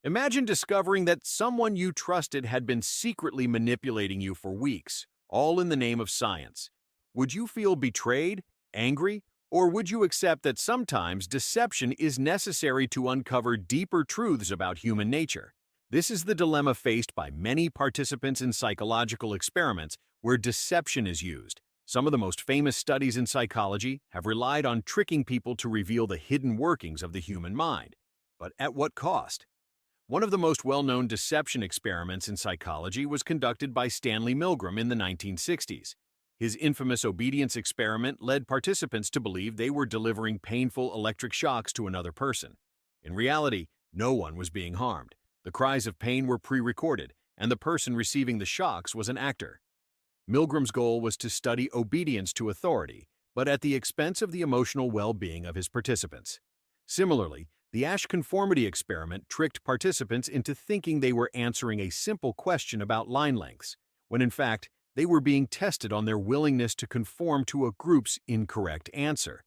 Imagine discovering that someone you trusted had been secretly manipulating you for weeks, all in the name of science. Would you feel betrayed, angry, or would you accept that sometimes deception is necessary to uncover deeper truths about human nature? This is the dilemma faced by many participants in psychological experiments where deception is used. Some of the most famous studies in psychology have relied on tricking people to reveal the hidden workings of the human mind. But at what cost? One of the most well-known deception experiments in psychology was conducted by Stanley Milgram in the 1960s. His infamous obedience experiment led participants to believe they were delivering painful electric shocks to another person. In reality, no one was being harmed. The cries of pain were pre-recorded, and the person receiving the shocks was an actor. Milgram's goal was to study obedience to authority, but at the expense of the emotional well-being of his participants. Similarly, the Ash conformity experiment tricked participants into thinking they were answering a simple question about line lengths, when in fact, they were being tested on their willingness to conform to a group's incorrect answer.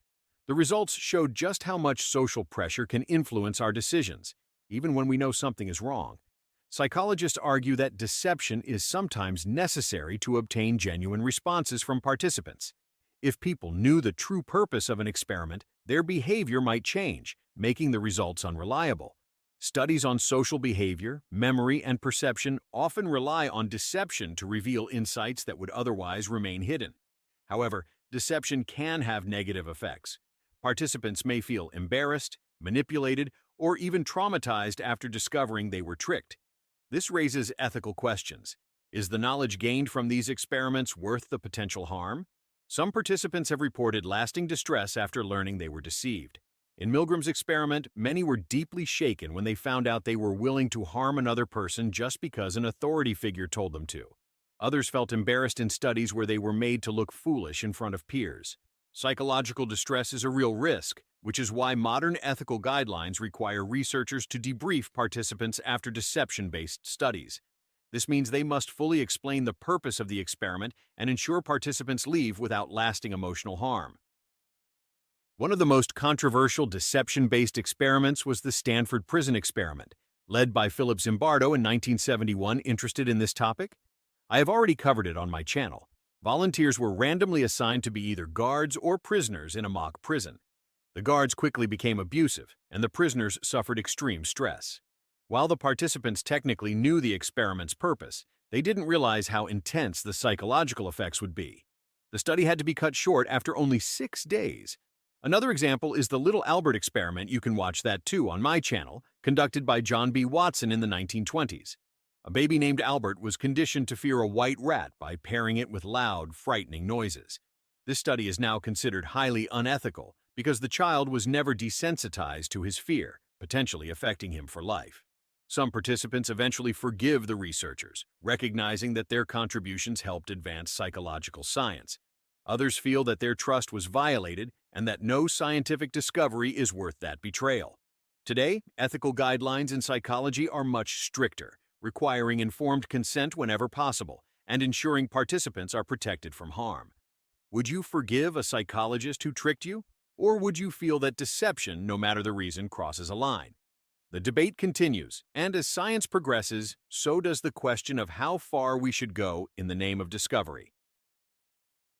The results showed just how much social pressure can influence our decisions, even when we know something is wrong. Psychologists argue that deception is sometimes necessary to obtain genuine responses from participants. If people knew the true purpose of an experiment, their behavior might change, making the results unreliable. Studies on social behavior, memory, and perception often rely on deception to reveal insights that would otherwise remain hidden. However, deception can have negative effects. Participants may feel embarrassed, manipulated, or even traumatized after discovering they were tricked. This raises ethical questions. Is the knowledge gained from these experiments worth the potential harm? Some participants have reported lasting distress after learning they were deceived. In Milgram's experiment, many were deeply shaken when they found out they were willing to harm another person just because an authority figure told them to. Others felt embarrassed in studies where they were made to look foolish in front of peers. Psychological distress is a real risk, which is why modern ethical guidelines require researchers to debrief participants after deception-based studies. This means they must fully explain the purpose of the experiment and ensure participants leave without lasting emotional harm. One of the most controversial deception-based experiments was the Stanford Prison Experiment, led by Philip Zimbardo in 1971. Interested in this topic? I have already covered it on my channel. Volunteers were randomly assigned to be either guards or prisoners in a mock prison. The guards quickly became abusive, and the prisoners suffered extreme stress. While the participants technically knew the experiment's purpose, they didn't realize how intense the psychological effects would be. The study had to be cut short after only 6 days. Another example is the Little Albert experiment. You can watch that too on my channel, conducted by John B. Watson in the 1920s. A baby named Albert was conditioned to fear a white rat by pairing it with loud, frightening noises. This study is now considered highly unethical because the child was never desensitized to his fear, potentially affecting him for life. Some participants eventually forgive the researchers, recognizing that their contributions helped advance psychological science. Others feel that their trust was violated and that no scientific discovery is worth that betrayal. Today, ethical guidelines in psychology are much stricter, requiring informed consent whenever possible and ensuring participants are protected from harm. Would you forgive a psychologist who tricked you? Or would you feel that deception, no matter the reason, crosses a line? The debate continues, and as science progresses, so does the question of how far we should go in the name of discovery.